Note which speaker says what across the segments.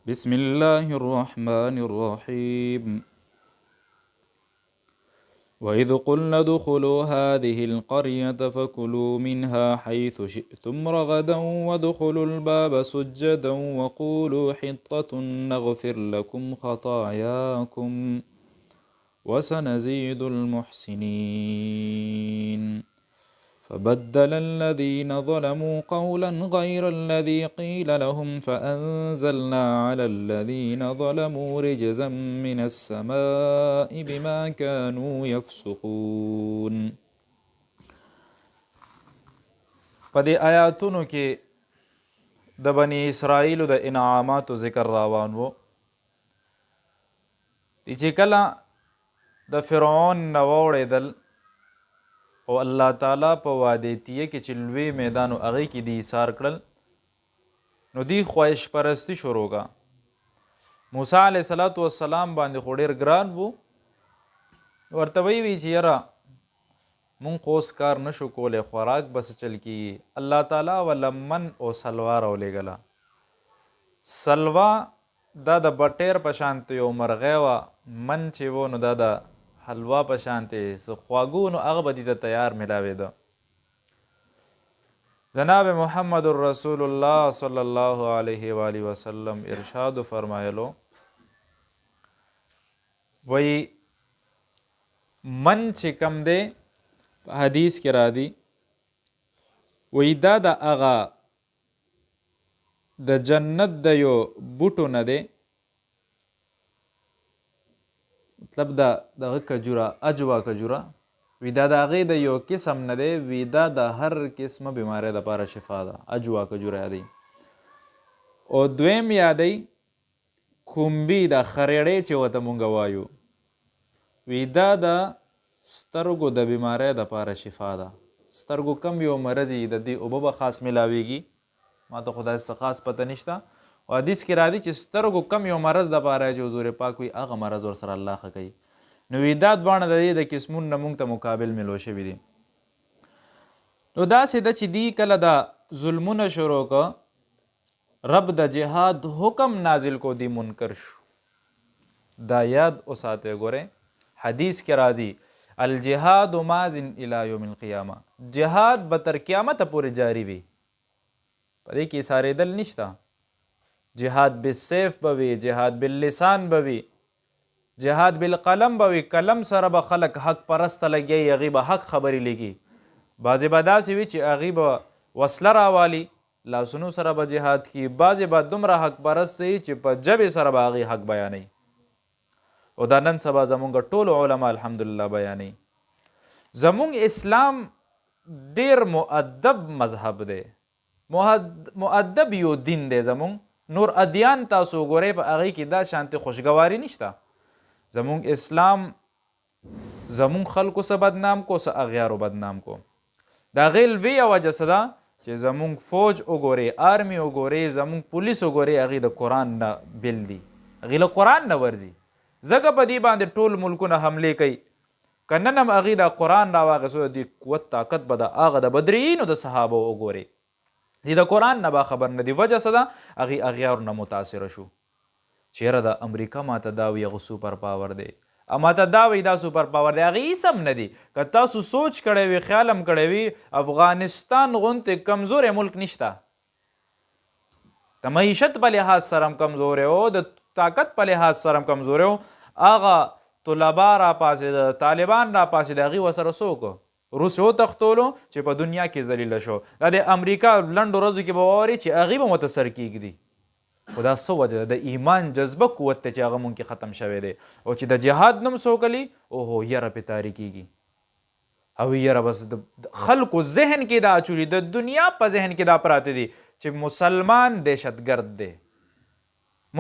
Speaker 1: بسم الله الرحمن الرحيم وإذ قلنا ادخلوا هذه القرية فكلوا منها حيث شئتم رغدا وادخلوا الباب سجدا وقولوا حطة نغفر لكم خطاياكم وسنزيد المحسنين فبدل الذين ظلموا قولا غير الذي قيل لهم فأنزلنا على الذين ظلموا رجزا من السماء بما كانوا يفسقون. په دې آیاتونو کې د بني اسرائیلو د انعاماتو ذکر روان و چې کله د فرعون نه واوړېدل او الله تعالی په وادیتیه کې چې لوی میدان او هغې کې دی ایثار کړل نو دی خواهش پرستی شروع کا. موسی علیه السلام باندې خو ډېر ګران و، ورته وی چې یاره مونږ خو اوس کار نشو کولی، خوراک بس چل کېږي. الله تعالی وله من او سلوا راولېږله. سلوا دا د بټیر په شانتې یو مرغۍ وه، من چې و نو دا د حلوا په شانتې څه خواږه نو هغه به دې ته تیار میلاوېده. جناب محمد رسول الله صلی الله علیه و آله وسلم ارشاد فرمایلو وی من چې کم دی په حدیث کې راځي وی دا د هغه د جنت د یو بوټو نه دی، مطلب دغه کجوره اجوا کجوره وی دا د هغې د یو قسم نه دی، وی دا د هر قسمه بیمارۍ دپاره شفا ده. اجوا کجوره یادوي. او دویم یادوي کومبي د خریړې چې ورته مونږ وایو، وی دا د سترګو د بیمارۍ دپاره شفا ده. سترګو کم یو مرض یي، د دې اوبه به خاص میلاویږي، ما ته خدای څه خاص پته نشته. او حدیث کې راځي چې سترګو کم یو مرض دپاره چې حضور پاک وي هغه مرض ورسره الله ښه کوي. نو وی دا دواړه د دې د قسمونو نه مونږ ته مقابل ملو شوي دي. نو داسې ده چې دی کله دا ظلمونه شروع که رب د جهاد حکم نازل کو دی منکر شو. دا یاد وساتئ. ګورئ حدیث کې راځي الجهاد مازن الی یوم القیامه، جهاد به تر قیامته پورې جاری وي، په دې کې سارېدل نشته. جهاد بالسیف به وي، جهاد باللسان به وي، جهاد بالقلم به وي. قلم سره به خلک حق پرسته لګي، هغې به حق خبرې لګي. بعضې به داسې وي چې هغې به وسله راوالي، لاسونو سره به جهاد کي. بعضې به دومره حق پرست وي چې په ژبې سره به هغې حق بیانوي. او دا نن سبا زمونږ ټول علما الحمدلله بیانوي. زمونږ اسلام ډېر مؤدب مذهب دی، مؤدب یو دین دی. زمونږ نور ادیان تاسو وګورئ په هغې کې دا شانتې خوشګواري نشته. زمونږ اسلام زمونږ خلکو څه بدنام کو، څه اغیارو بدنام کو. د هغې لویه وجه څه ده چې زمونږ فوج وګورئ، آرمي وګورئ، زمونږ پولیس وګورئ، هغې د قرآن نه بیل دي، هغې له قرآن نه ورځي. ځکه په دې باندې ټول ملکونه حملې کوي. که نن هم هغې د قرآن راواغېستو د دې قوت طاقت به د هغه د بدرینو د صحابو وګورئ، دې د قرآن نه به خبر نه دي. وجه څه ده؟ هغې اغیارو نه متاثره شو چې یاره د امریکا ماته دا وي هغه سوپر پاور دی، ماته دا وي دا سوپر پاور دی. هغې هېڅ هم نه دي. که تاسو سوچ کړی وي، خیال هم کړی وي، افغانستان غوندې کمزوری ملک نشته. د معیشت په لحاظ سره هم کمزوری و، د طاقت په لحاظ سره هم کمزوری و. هغه طلبا را پاسېده، طالبان را پاسېده، هغې ورسره څوک روس وتښتولو چې په دنیا کې ذلیله شو. دا د امریکا لنډو ورځو کې به واوري چې هغې به ورته سر کېږدي. خو دا څه وجه ده؟ د ایمان جذبه قوت دی چې هغه مونږ کې ختم شوی دی. او چې د جهاد نوم څوک لي اوهو یره پې تاري کېږي. او یره بس د خلکو ذهن کې دا اچولي، د دنیا په ذهن کې دا پراته دي چې مسلمان دهشتګرد دی،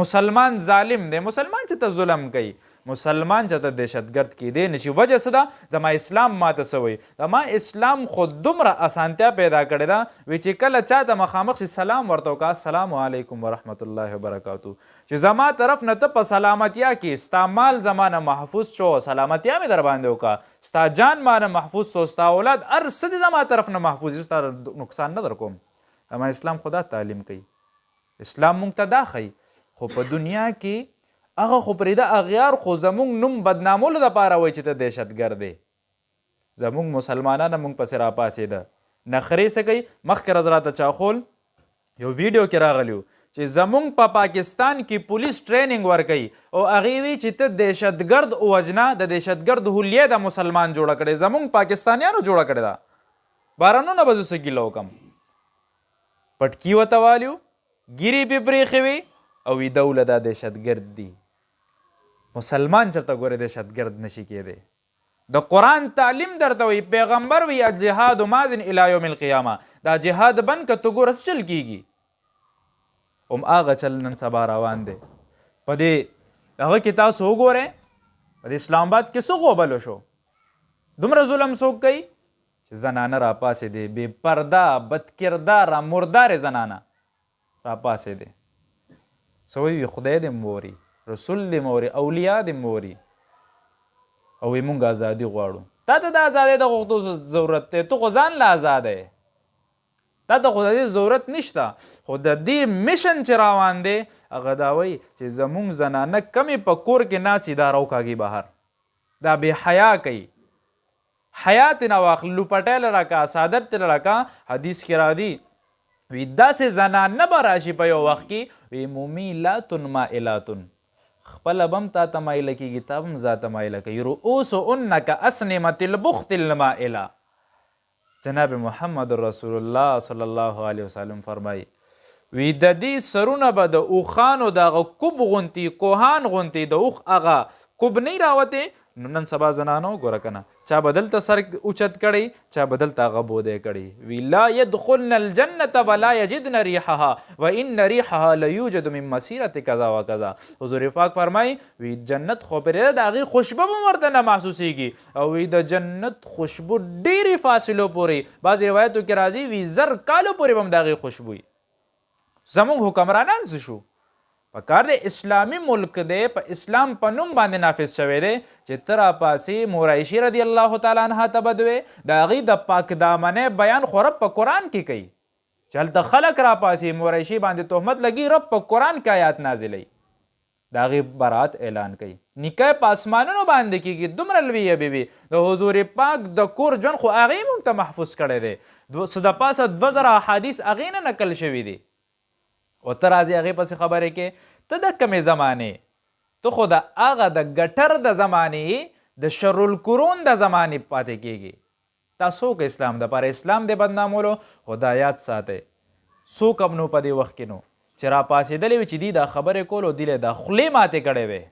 Speaker 1: مسلمان ظالم دی، مسلمان چې ته ظلم کوي، مسلمان چې ته دهشتګرد کیدی نشي. وجه څه ده؟ زما اسلام ماته څه وایي؟ زما اسلام خو دومره اسانتیا پیدا کړې ده وی چې کله چاته مخامخ شي سلام ورته وکړه السلام علیکم ورحمت الله وبرکاتو، چې زما طرف نه ته په سلامتیا کې ستا مال زما نه محفوظ شو، سلامتیا مې در باندې وکړه، ستا جان ما نه محفوظ شو، ستا اولاد هر څه د زما طرف نه محفوظ، ستا نقصان نه در کوم. زما اسلام خدا تعلیم کوي، اسلام مونږ ته دا ښیي. خو په دنیا کې هغه خو پرېږده اغیار خو زمونږ نوم بدنامولو دپاره وایي چې ته دهشتګرد دی. زمونږ مسلمانان موږ پسې راپاڅېده نخرې څه کوي. مخکې ورځ راته چاخول یو ویډیو کې راغلی و چې زمونږ په پاکستان کې پولیس ټریننګ ورکوي او هغې وی چې ته دهشتګرد ووجنه د دهشتګرد حلیه د مسلمان جوړه کړې. زمونږ پاکستانیانو جوړه کړې ده. بارانونه به زه څه ګیله وکړم. پټکي ورته والیو ګیرې پې پرېښې وې او ویده وله دا دهشتګرد دي. مسلمان چېرته ګورې دهشتګرد نشي کېدی. د قرآن تعلیم درته وي پیغمبر وي الجهاد ماضٍ الی یوم القیامه. دا جهاد بند که ته ګوره څه چل کېږي. هم هغه چل نن سبا روان دی. په دې هغه کې تاسو وګورئ په دې اسلام آباد کې څه غوبلو شو. دومره ظلم څوک کوي چې زنانه راپاسېدې بې پرده بدکرداره مردارې زنانه راپاسېدې. څه وایي خدای دې موري رسول دې موري اولیاء دې موري او وی مونږ ازادي غواړو. تا ته د ازادۍ د غوښتو ضرورت دی. ته خو ځان له ازاده یې. تا ته خو د دې ضرورت نشته. خو د دې میشن چې روان دی هغه دا وایي چې زمونږ زنانه کمې په کور کې ناستې دا راوکاږي بهر. دا بې حیا کوي. حیا ترې نه واخلي لوپټی لره کا څادر ترې راکا. حدیث کې راځي وی داسې زنانه به راشي په یو وخت کې وی ممیلاتن مائلاتن خپله به هم تا ته مایله کېږي تا به هم ځا ته مایله کوي. رؤوسهن کاسنمة البخت المائله. جناب محمد رسول الله صلی الله علیه وسلم فرمایي وی د دې سرونه به د اوښانو د هغه کوب غونتې کوهان غونتې د اوښ هغه کوب نه راوتې. نو نن سبا زنانو ګوره که نه چا به دلته سر اوچت کړی چا به دلته هغه بودی کړی. وی لا یدخلن الجنة ولا یجدن ریحها وان ریحها لیوجد من مسیرة کذا و کذا. حضور پاک فرمایي وی جنت خو پرې د هغې خوشبو به ورته نه محسوسیږي او وی د جنت خوشبو ډېرې فاصلو پورې بعضې روایتو کې راځي وی زر کالو پورې به هم د هغې خوشبو وي. زمونږ حکمرانان څه شو؟ په کار دی اسلامي ملک دی په اسلام په نوم باندې نافذ شوی دی چې ته راپاسې مور عایشې رضی الله تعالی عنها ته به دوې د هغې د پاک دامنۍ بیان خو رب په قرآن کې کوي چې هلته خلک راپاسې مور عایشې باندې تهمت لګي رب په قرآن کې آیات نازلوي د هغې برات اعلان کوي. نکاح په اسمانونو باندې کېږي. دومره لویه بیبي د حضور پاک د کور ژوند خو هغې موږ ته محفوظ کړی دی. څه د پاسه 2000 احادیث هغې نه نقل شوي دي او ته راځې هغې پسې خبرې کې. ته د کمې زمانې ته خو د هغه د ګټر د زمانې د شرالقرون د زمانې پاتې کېږي. تا څوک اسلام دپاره اسلام د بدنامولو خو دا یاد ساتئ څوک هم نو په دې وخت کې نو چې راپاسېدلی وي چې دوی دا خبرې کولو دوی له دا خولې ماتې کړی وی.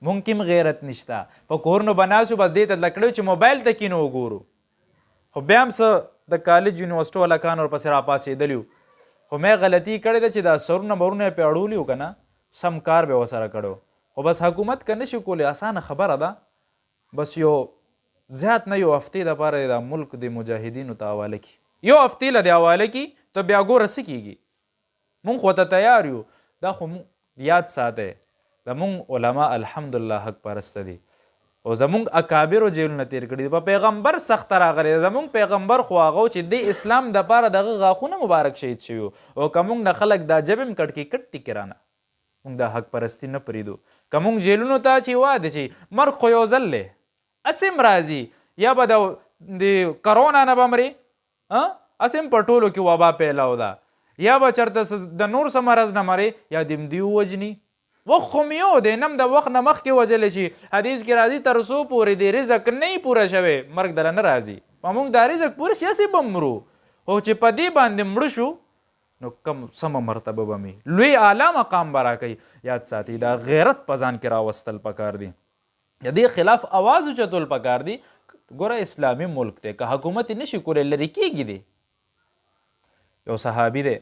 Speaker 1: مونږ کې هم غیرت نشته. په کورونو به ناست یو بس دې ته لکړی چې موبایل ته کینو وګورو. خو بیا هم څه د کالج یونیورسټو هلکان ورپسې راپاسېدلي وو خو مې غلطي کړې ده چې دا سرونه مرونه یې پې اړولي وو که نه سم کار به یې ورسره کړی. خو بس حکومت که نشي کولی اسانه خبره ده. بس یو زیات نه یو هفتې دپاره د ملک د مجاهدینو ته حواله کړي. یو هفتې له دې حواله کړي ته بیا ګوره څه کېږي. مونږ خو ته تیار یو. دا خو یاد ساتئ د مونږ علما الحمدلله حق پرسته دي او زمونږ اکابرو جیلونه تیر کړي. په پیغمبر سخته راغلی. زمونږ پیغمبر خو هغه چې د اسلام دپاره دغه غاښونه مبارک شهید شوي او که مونږ نه خلک دا جب هم کټ کې کټ دي کرانه مونږ دا حق پرستی نه پرېږدو. که مونږ جیلونو ته چې واده شي مرګ خو یو ځل دی اسې هم راځي یا به د کرونا نه به مرې اسې هم په ټولو کې وبا پیلاو ده یا به چېرته د نور څه مرض نه مرې یا دې هم دې ووجني. وخت خو مې یو دی نم د وخت نه مخکې وجلی شي. حدیث کې راځي تر څو پورې د رزق نه یې پوره شوی مرګ دله نه راځي. په موږ دا رزق پوره شي هسې به مرو خو چې په دې باندې مړه شو نو کم سمه مرتبه به مې لوی اعلی مقام به راکوي. یاد ساتي دا غیرت په ځان کې راوستل پکار دي. د دې خلاف اواز اوچتول پکار دي. ګوره اسلامي ملک دی که حکومت یې نشي کولی لرې کېږي دی. یو صحابي دی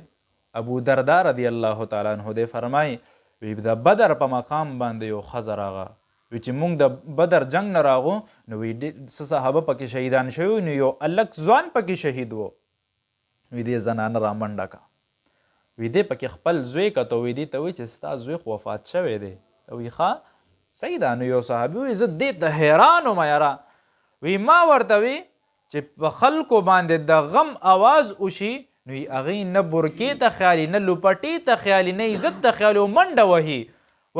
Speaker 1: ابو دردا رضی الله تعالی عنه دی فرمایي وی د بدر په مقام باندې یو ښځه راغه وی چې موږ د بدر جنگ نه راغو نو وی څه صحابه پکې شهیدان شوي نو یو الک ځوان پکې شهید و. وی دې زنانه رامنډه که وی دې پکې خپل زوی کته وی دې ته وی چې ستا زوی خو وفات شوی دی. وی ښه صحیح ده. نو یو صحابي وی زه دې ته حیران وم یاره. وی ما ورته وی چې په خلکو باندې د غم آواز وشي نو هغې نه برکې ته خیالي نه لوپټې ته خیالي نه عزت ته خیالي منډه وهي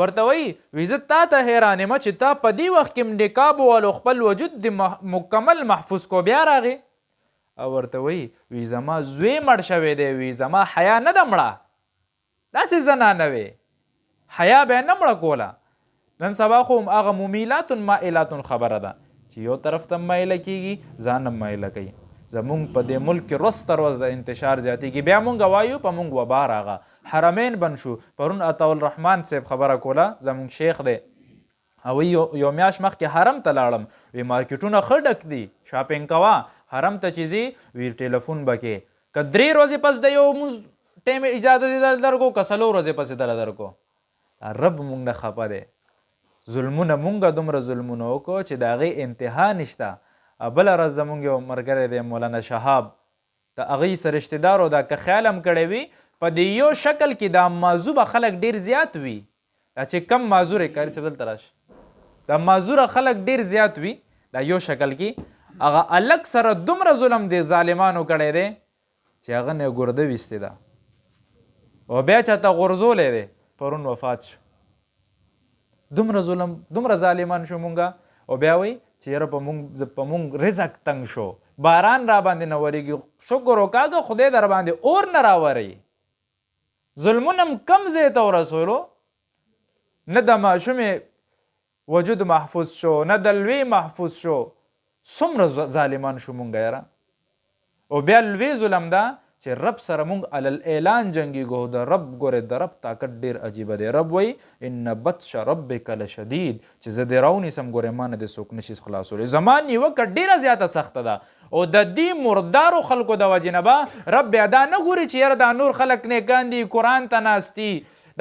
Speaker 1: ورته وایي زه تا ته حیران یم چې تا په دې وخت کې نقاب والو خپل وجود د مکمل محفوظ کو بیا راغې او ورته وایي زما زوی مړ شوی دی وي زما حیا نه ده مړه داسې زنانه وې حیا به یې نه مړه کوله نن سبا خو هغه ممیلات مائلات خبره ده چې یو طرف ته مایله کېږي ځان هم مایله کوي زمونږ په دې ملک کې روز تر روز د انتشار زیاتېږي بیا مونږ وایو په مونږ وبا راغه حرمین بند شو پرون عطاالرحمن صاحب خبره کوله زمونږ شیخ دی او یو میاشت مخکې حرم ته لاړم وی مارکیټونه ښه ډک دي شاپینګ کوه حرم ته چې ځي وی ټلیفون به کې که 3 ورځې پس د یو مونځ ټیم اجازه دې درکو که 4 ورځې پسې دله درکو رب مونږ نه خفه دی ظلمونه مونږه دومره ظلمونه وکړو چې د هغې انتها نشته بله ورځ زمونږ یو ملګری دی مولانا شهاب د هغوی سره رشته دار و دا که خیال هم کړی وي په دې یو شکل کې دا موضوع به خلک ډېر زیات وي دا چې کم معذور کاري صاحب دلته راشه دا معذوره خلک ډېر زیات وي دا یو شکل کې هغه الګ سره دومره ظلم دی ظالمانو کړی دی چې هغه نه ګرده ویستې ده او بیا چاته غورځولی دی پرون وفات شو دومره ظلم دومره ظالمان شو مونږه او بیا وایي چې یاره په مونږ رزق تنګ شو باران را باندې نه ورېږي شکر وکاږه خدای در باندې اور نه راوروي ظلمونه هم کم ځای ته ورسولو نه د ماشومې وجود محفوظ شو نه د لوی محفوظ شو څومره ظالمان شو مونږ یاره او بیا لوی ظلم ده چې رب سره مونږ علل اعلان جنګیږو د رب ګورې د رب طاقت ډېر عجیبه دی رب وایي ان بطش ربک لشدید چې زه دې راونیسم ګورې ما نه دې څوک نشي خلاصولی زما نیوکه ډېره زیاته سخته ده او د دې مردارو خلکو د وجې نه به رب بیا دا نه ګوري چې یاره دا نور خلک نیکان دي قرآن ته ناست دي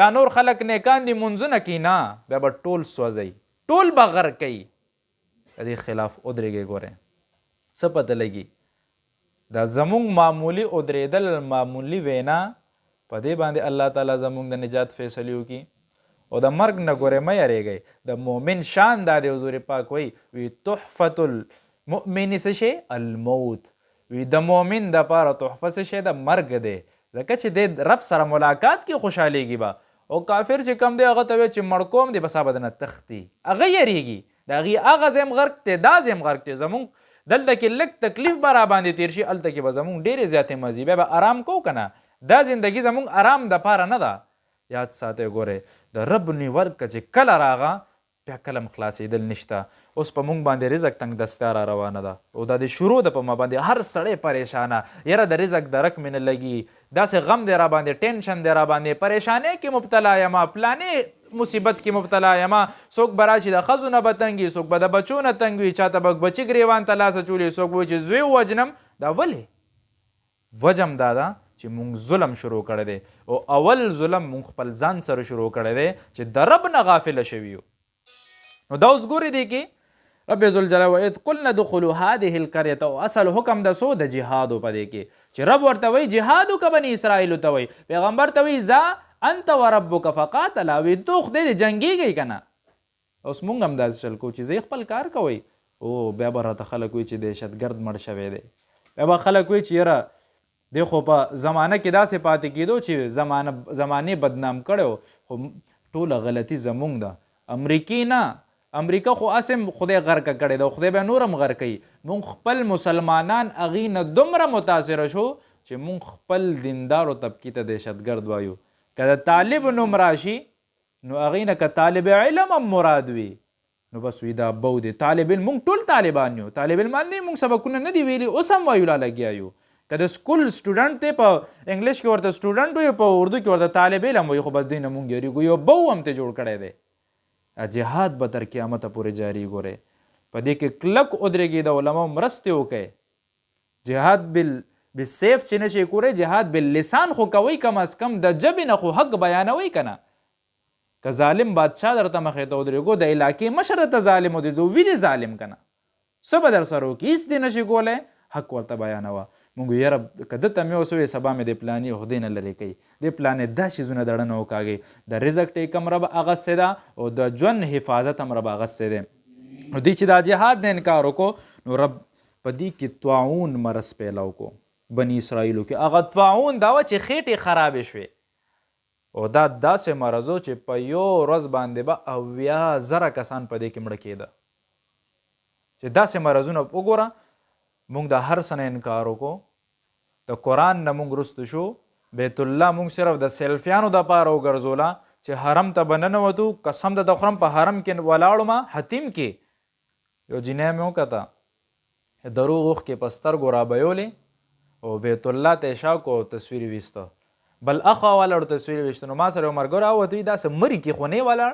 Speaker 1: دا نور خلک نیکان دي منځونه کوي نه بیا به ټول سوځئ ټول به غر کوي د دې خلاف ودرېږئ ګورئ څه پته لګي دا زمونږ معمولی ادریدل معمولی وینا په دې باندې الله تعالی زمونږ د نجات فیصلې وکړي او د مرګ نه ګورې مه یریږئ د مؤمن شان دا دی حضور پاک وی تحفت المؤمن څه شی الموت وی د مؤمن دپاره تحفه څه شی د مرګ دی ځکه چې دی رب سره ملاقات کې خوشحالیږي به او کافر چې کم دی هغه ته وایي چې مړ کوم دی بس به دنه تښتي هغه یریږي د هغې هغه ځای هم غرق دی دا ځای هم غرق دی زمونږ دلته کې لږ تکلیف به را باندې تیر شي هلته کې به زمونږ ډېرې زیاتې مزې بیا به آرام کوو که نه دا زندګي زمونږ آرام دپاره نه ده یاد ساتئ ګورئ د رب نیورکه چې کله راغه بیا کله هم خلاصېدل نشته اوس په مونږ باندې رزق تنګ دستا را روانه ده او دا د شروع ده په ما باندې هر سړی پریشانه یاره د رزق درک مې نه لګي داسې غم دی را باندې ټینشن دی را باندې پریشانۍ کې مبتلا یمه پلانې مصیبت کې مبتلا یمه څوک به راشي د ښځو نه به تنګ وي څوک به د بچو نه تنګ وي چاته به بچي ګریوان ته لاس اچولي څوک به وایي چې زوی ووجنم دا ولې وجم دا ده چې مونږ ظلم شروع کړی دی او اول ظلم مونږ خپل ځان سره شروع کړی دی چې د رب نه غافله شوي یو نو دا اوس ګورې دی کې رب ذوالجلال وایي قلنا ادخلوا هذه القرية او اصل حکم د سو د جهادو په دی کې چې رب ورته وایي جهاد وکړه بني اسرائیلو ته وایي پیغمبر ته وایي ځه انت و ربک فقاتلا وی تو خدای دې جنګیږئ که نه اوس مونږ هم داسې چل کوو چې زه خپل کار کوئ او بیا به راته خلک وایي چې دهشتګرد مړ شوی دی بیا به خلک وایي چې یاره دی خو په زمانه کې داسې پاتې کېدو چې زمانې بدنام کړی خو ټوله غلطي زمونږ ده امریکي نه امریکا خو اسم خدای غرقه کړی ده خدای بیا نور هم غر کوي مونږ خپل مسلمانان هغې نه دومره متاثره شو چې مونږ خپل دیندارو طبقې ته دهشتګرد وایو که د طالب نوم راشي نو هغې نه که طالب علم هم مراد وي نو بس وي دا بو دی طالب علم مونږ ټول طالبان یو طالب علمان نه مونږ سبقونه نه دي ویلي اوس هم وایو لا لګیا یو که د سکول سټوډنټ دی په انګلیش کې ورته سټوډنټ وي په اردو کې ورته طالب علم وي خو بس دی نه مونږ یریږو یو بو هم ته جوړ کړی دی جهاد به تر قیامته پورې جاري ګورئ په دې کې کلک ودرېږي د علماو مرستې وکئ جهاد بالسیف چې نشي کولی جهاد باللسان خو کوئ کم از کم د ژبې نه خو حق بیانوئ که نه که ظالم بادشاه درته مخې ته ودرېږو د علاقې مشر درته ظالم ودرېږو وي دې ظالم که نه څه به در سره وکړي هېڅ دې نشي کولی حق ورته بیانوه مونږ یاره که ده ته مې اوس ووایي سبا مې دې پلانې خدای نه لرې کوي دې پلانې دا شیزونه دړه نه وکاږئ د رزق ټیک هم رب اغوستی ده او د ژوند حفاظت هم رب اغوستی دی نو دوی چې دا جهاد نه انکار وکړو نو رب په دې کې طاعون مرض پیدا وکړو بني اسرائیلو کې. هغه طاعون دا وه چې خېټې خرابې شوې، او دا داسې مرض و چې په یو ورځ باندې به 80,000 کسان په دې کې مړه کېده. چې داسې مرضونه وګوره، موږ د هر څه نه انکار وکړو، د قرآن نه موږ رستو شو، بیت الله موږ صرف د سیلفیانو دپاره وګرځوله چې حرم ته به ننوتو. قسم د خورم په حرم کې ولاړو، ما حتیم کې یو جینۍ مې وکته، دروغ اوښکې په سترګو رابیولې او بیت الله ته یې شا کو تصویر یې ویسته، بل اخوا ولاړو تصویر یې ویسته. نو ما سره یو ملګری راووت، وایي داسې مري کې خو نه ولاړ،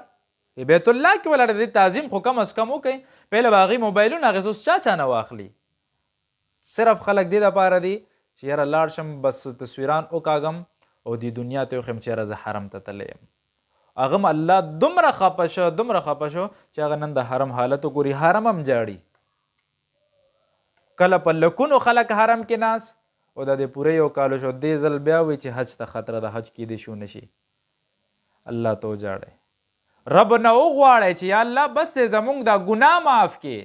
Speaker 1: بیت الله کې ولاړ، د تعظیم خو کم از کم وکئ. پهله به هغې موبایلونه اخېست، اوس چا نه واخلي. صرف خلک دې دپاره دي چې یاره لاړ شم بس تصویران وکاږم او دې دنیا ته وښیم چې یاره زه حرم ته تللی یم. هغه هم الله دومره خفه شو چې هغه نن د حرم حالت وګوري، حرم هم جاړي. کله په لکونو خلک حرم کې ناست او د دې پوره یو کالو شو، دې ځل بیا وایي چې حج ته خطره ده، حج کیدی شو نشي. الله ته وجاړئ، رب نه وغواړئ چې یا الله بس زمونږ دا ګناه معاف کړي،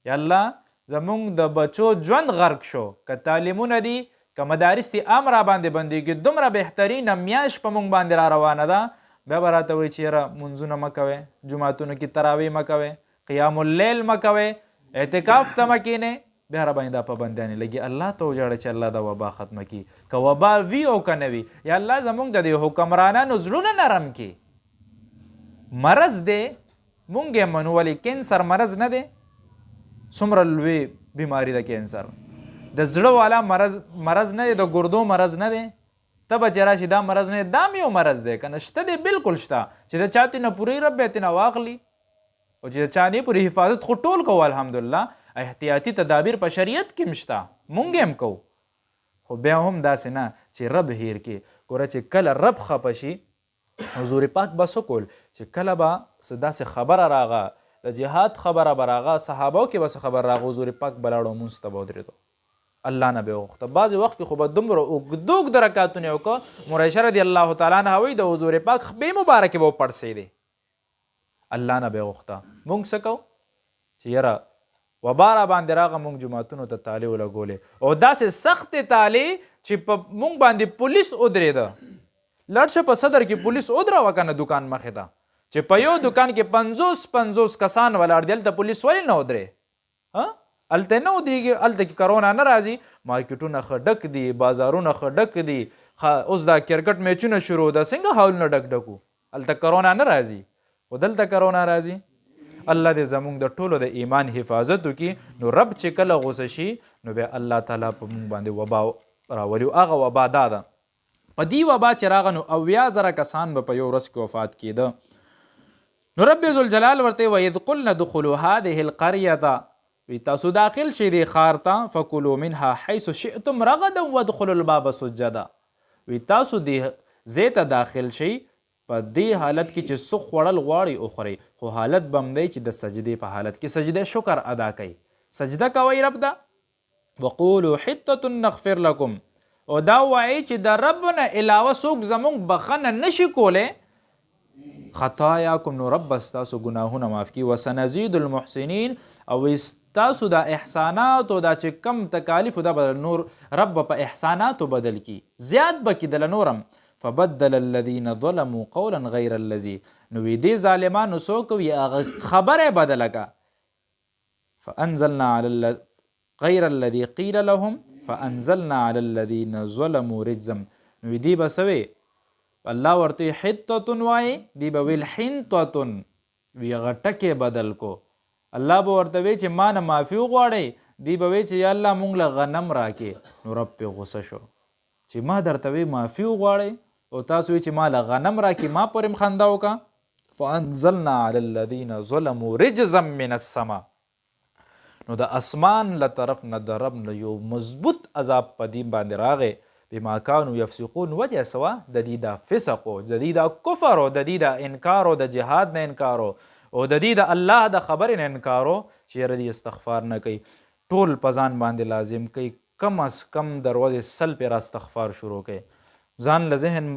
Speaker 1: یا الله زمونږ د بچو ژوند غرق شو، که تعلیمونه دي که مدارس دي ام را باندې بندېږي، دومره بهترینه میاشت په مونږ باندې را روانه ده، بیا به راته وایي چې یاره مونځونه مه کوئ، جوماتونو کې تراویح مه کوئ، قیام اللیل مه کوئ، اعتکاف ته مه کښېنئ، بیا را باندې دا پابندیانې لګي. الله ته وژاړئ چې الله دا وبا ختمه کړي، که وبا وي او که نه وي. یا الله زمونږ د دې حکمرانانو زړونه نرم کړي. مرض دی مونږ یې منو، ولې کینسر مرض نه دی؟ څومره لوی بیماري ده کینسر. د زړه والا مرض نه دی، د ګردو مرض نه دی. ته به چې راشي دا مرض نه دی، دا هم یو مرض دی که نه؟ شته دی، بلکل شته، چې د چا تېنه پوره رب یې تېنه واخلي، او چې د چا نه پورې حفاظت خو ټول کوو الحمدلله. احتیاطي تدابیر په شریعت کې هم شته، مونږ هم کوو، خو بیا هم داسې نه چې رب هیر کړي. ګوره چې کله رب خفه شي، حضور پاک به څه کول چې کله به داسې خبره راغه، د جهاد خبره به راغه، صحابو کې به څه خبر راغه، حضور پاک به لاړو مونځ ته به ودرېدو، الله نه به یې غوښته. بعضې وخت کې خو به دومره اوږد اوږد رکعتونه یې وکړه. مرایشه رضي الله تعالی عنها وایي د حضور پاک خپې مبارکې به وپړسېدې، الله نه به یې غوښته. مونږ څه کوو چې یاره وبا را باندې راغه، مونږ جوماتونو ته تالې ولګولې، او داسې سختې تالې چې په مونږ باندې پولیس ودرېده. لړ شه په صدر کې پولیس ودروه که نه دکان مخې ته، چې په یو دکان کې 50 کسان ولاړ دي، هلته پولیس ولې نه ودرې؟ هلته نه ودرېږي، هلته کې کرونا نه راځي، مارکیټونه ښه ډک دي، بازارونه ښه ډک دي. اوس دا کرکټ میچونه شروع ده، څنګه هالونه ډک ډکو، هلته کرونا نه راځي، خو دلته کرونا راځي. الله دې زمونږ د ټولو د ایمان حفاظت وکړي. نو رب چې کله غوسه شي، نو بیا الله تعالی په مونږ باندې وبا راولي. هغه وبا دا ده، په دې وبا چې راغه نو 80,000 کسان به په یو ورځ کې وفات کېده. نو رب ذوالجلال ورته وایي وَإِذْ قُلْنَا ادْخُلُوا هَٰذِهِ الْقَرْيَةَ، وی تاسو داخل شئ دې ښار ته، فَكُلُوا مِنْهَا حَيْثُ شِئْتُمْ رَغَدًا وَادْخُلُوا الْبَابَ سُجَّدًا. وی تاسو دې ځای ته داخل شئ په دې حالت کې چې څه خوړل غواړئ وخورئ، خو حالت به هم دی چې د سجدې په حالت کې سجده شکر ادا کوئ، سجده کوئ رب ته. وقولوا حطة نغفر لكم، او دا وایي چې د رب نه علاوه څوک زمونږ بخښنه نشي کولی خطایاکم، نو رب به ستاسو ګناهونه معاف کړي. وسنزید المحسنین، او ستاسو دا احسانات او دا چې کم تکالیف دا به نور رب په احساناتو بدل کړي، زیات به کړي دله نورم. فبدل الذين ظلموا قولا غیر الذي، نو وی دې ظالمانو څه کوي، هغه خبره بدله کړه. فانزلنا على غیر الذي قیل لهم فانزلنا على الذين ظلموا رجزا، نو دې به څه وی، الله ورته حطة وایي، دی به ویل حنطة، وی هغه ټکې بدل کو. الله به ورته وی چې ما نه معافي وغواړئ، دی به وی چې یا الله مونږ له غنم راکې. نو رب پې غوسه شو چې ما درته وی معافي وغواړئ او تاسو وی چې ما له غنم راکې، ما پورې م خندا وکړه. فانزلنا على الذين ظلموا رجزا من السماء، نو د اسمان له طرف نه د رب نه یو مضبوط عذاب په دې باندې راغی. بما كانوا يفسقون، وجه سوا د دې دا فسق او د دې دا کفر او د دې دا انکار او د جهاد نه انکار او د دې د الله د خبرې نه انکار او چې یاره دې استغفار نه کوي، ټول په ځان باندې لازم کوي، کم از کم دروازې سل پې را استغفار شروع کوي، ځان له ذهن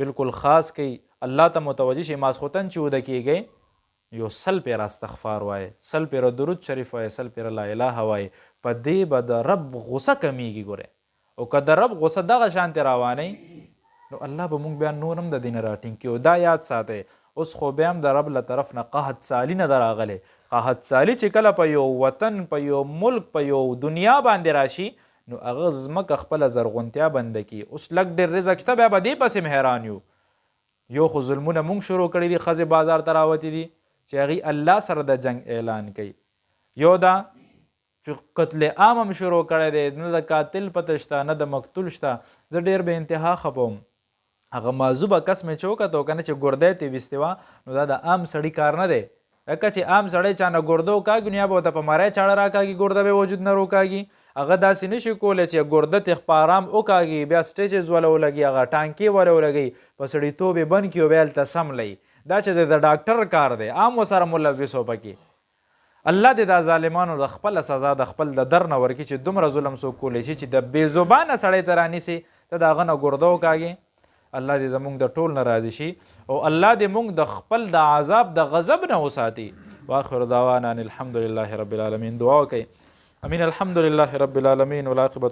Speaker 1: بالکل خاص کوي، الله ته متوجه شي. ماسخوتن چې وده کېږئ یو سل پې را استغفار وایي، سل پې درود شریف وایي، سل پې لا اله وایي، په دې به د رب غصه کمیږي. ګورئ، او که د رب غصه دغه شانتې روانئ نو الله به موږ بیا نور هم د دې نه راټینګ کړي. او دا یاد ساتئ اوس خو بیا هم د رب له طرف نه قحط سالي نه ده راغلی. قحط سالي چې کله په یو وطن په یو ملک په یو دنیا باندې راشي نو هغه ځمکه خپله زرغونتیا بنده کړي. اوس لږ ډېر رزق شته بیا به دې پسې هم حیران یو. یو خو ظلمونه مونږ شروع کړي دي، ښځې بازار ته راوتې دي چې هغې الله سره د جنګ اعلان کوي. یو دا چې قتل عام هم شروع کړی دی، نه د قاتل پته شته نه د مقتول شته. زه ډېر به انتها خپوم هغه معذوبه کس مې چې وکتو که نه چې ګردی ترې ویستې وه نو دا د عام سړي کار نه دی. لکه چې عام سړی چا نه ګرده وکاږي نو یا به ورته په مری چاړه راکاږي ګرده به وجود نه روکاږي. هغه داسې نشي کولی چې ګرده تې په ارام وکاږي بیا سټیچز وله ولګي هغه ټانکې وله ولګي په سړیتوب یې بند کړي او بیا هلته سملی. دا چې د ډاکټر کار دی عام ورسره ملوث و پکې. الله دې دا ظالمانو د خپله سزا د خپل د در نه ورکړي چې دومره ظلم څوک کولی شي چې د بې زبانه سړی ته رانیسي ته د هغه نه ګرده وکاږي. الله دې زموږ د ټول نه راضي شي او الله دې موږ د خپل د عذاب د غضب نه وساتي. واخر دعوانا ان الحمد لله رب العالمین. دعا وکئ. امین. الحمد لله رب العالمین والعاقبة